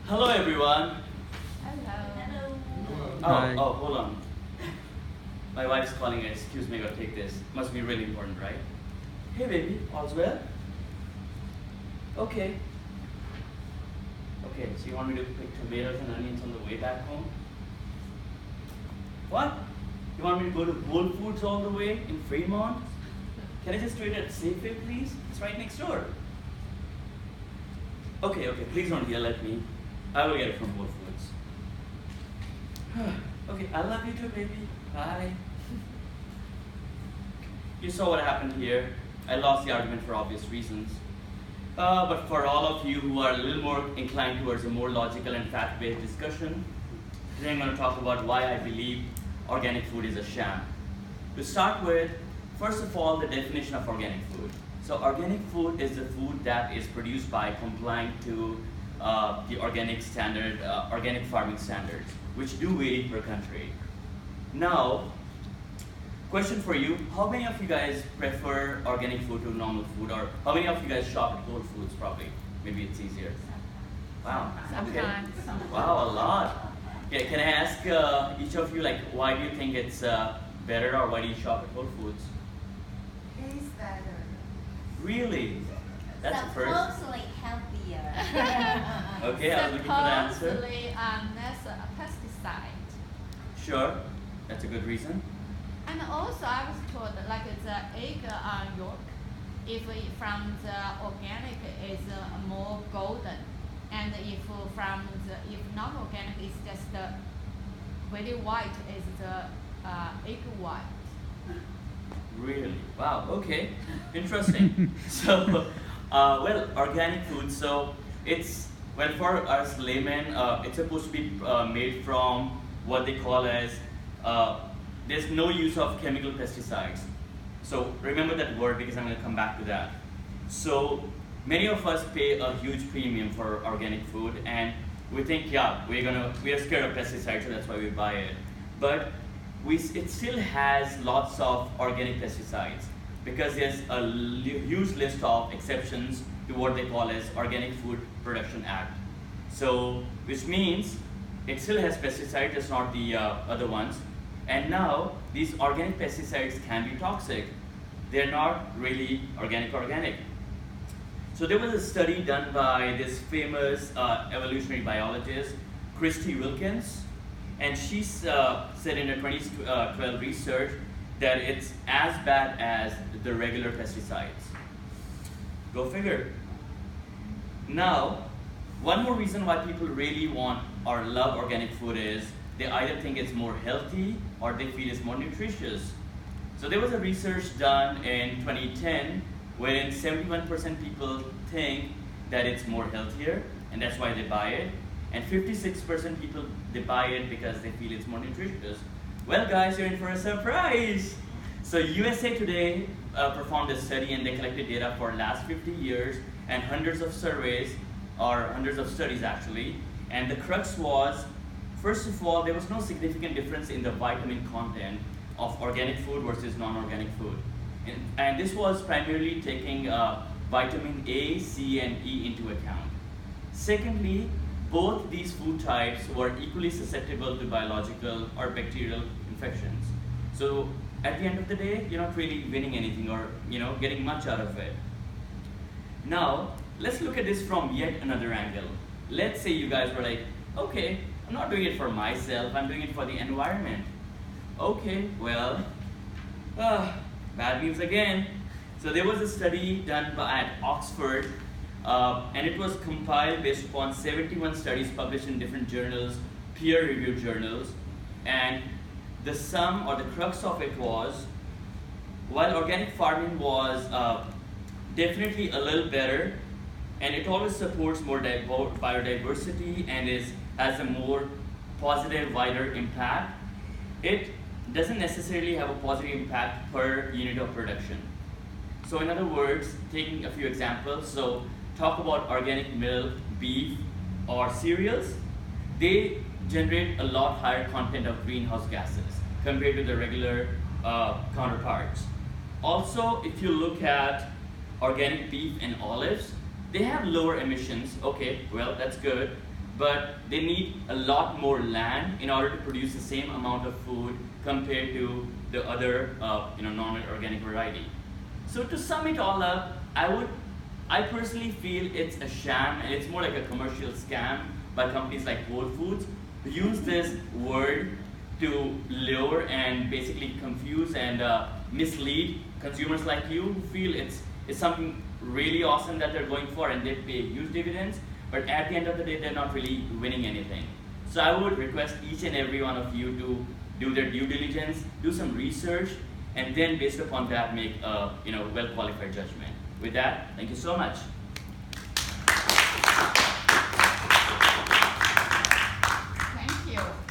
Hello everyone. Hello. Hi. Oh, hold on. My wife's calling. Excuse me, I gotta take this. Must be really important, right? Hey baby, all's well? Okay. Okay, so you want me to pick tomatoes and onions on the way back home? What? You want me to go to Whole Foods all the way in Fremont? Can I just do it at Safeway, please? It's right next door. Okay, please don't yell at me. I will get it from Whole Foods. Okay, I love you too, baby. Bye. You saw what happened here. I lost the argument for obvious reasons. But for all of you who are a little more inclined towards a more logical and fact-based discussion, today I'm going to talk about why I believe organic food is a sham. To start with, first of all, the definition of organic food. So organic food is the food that is produced by complying to the organic standard, organic farming standards, which do vary per country. Now, question for you, how many of you guys prefer organic food to normal food, or how many of you guys shop at Whole Foods probably? Maybe it's easier. Wow. Sometimes. Okay. Wow, a lot. Okay, can I ask each of you, like, why do you think it's better, or why do you shop at Whole Foods? Tastes better. Really? That's the first. Supposedly healthier. Okay, I was looking for the answer. Supposedly less pesticide. Sure, that's a good reason. And also I was told like the egg yolk, if from the organic is more golden, and if if not organic is just very white is the egg white. Really? Wow, okay. Interesting. So, well, organic food, so it's, well, for us laymen, it's supposed to be made from what they call as, there's no use of chemical pesticides. So remember that word because I'm going to come back to that. So many of us pay a huge premium for organic food, and we think, yeah, we are scared of pesticides, so that's why we buy it. But it still has lots of organic pesticides because there's a huge list of exceptions to what they call as Organic Food Production Act. So, which means it still has pesticides, just not the other ones. And now, these organic pesticides can be toxic. They're not really organic. So there was a study done by this famous evolutionary biologist, Christy Wilkins, and she said in her 2012 research that it's as bad as the regular pesticides. Go figure. Now, one more reason why people really want or love organic food is they either think it's more healthy or they feel it's more nutritious. So there was a research done in 2010 wherein 71% people think that it's more healthier and that's why they buy it. And 56% people, they buy it because they feel it's more nutritious. Well guys, you're in for a surprise! So USA Today performed a study and they collected data for last 50 years and hundreds of surveys, or hundreds of studies actually. And the crux was, first of all, there was no significant difference in the vitamin content of organic food versus non-organic food. And this was primarily taking vitamin A, C, and E into account. Secondly, both these food types were equally susceptible to biological or bacterial infections. So at the end of the day, you're not really winning anything or getting much out of it. Now, let's look at this from yet another angle. Let's say you guys were like, okay, I'm not doing it for myself, I'm doing it for the environment. Okay, well, bad news again. So there was a study done at Oxford, and it was compiled based upon 71 studies published in different journals, peer-reviewed journals, and the sum or the crux of it was, while organic farming was definitely a little better, and it always supports more biodiversity and has a more positive, wider impact, it doesn't necessarily have a positive impact per unit of production. So in other words, taking a few examples, so talk about organic milk, beef, or cereals, they generate a lot higher content of greenhouse gases compared to the regular counterparts. Also, if you look at organic beef and olives, they have lower emissions. Okay, well, that's good. but they need a lot more land in order to produce the same amount of food compared to the other non-organic variety. So to sum it all up, I personally feel it's a sham, and it's more like a commercial scam by companies like Whole Foods, who use this word to lure and basically confuse and mislead consumers like you who feel it's something really awesome that they're going for and they pay huge dividends, but at the end of the day they're not really winning anything. So I would request each and every one of you to do their due diligence, do some research, and then based upon that make a well qualified judgment. With that, thank you so much.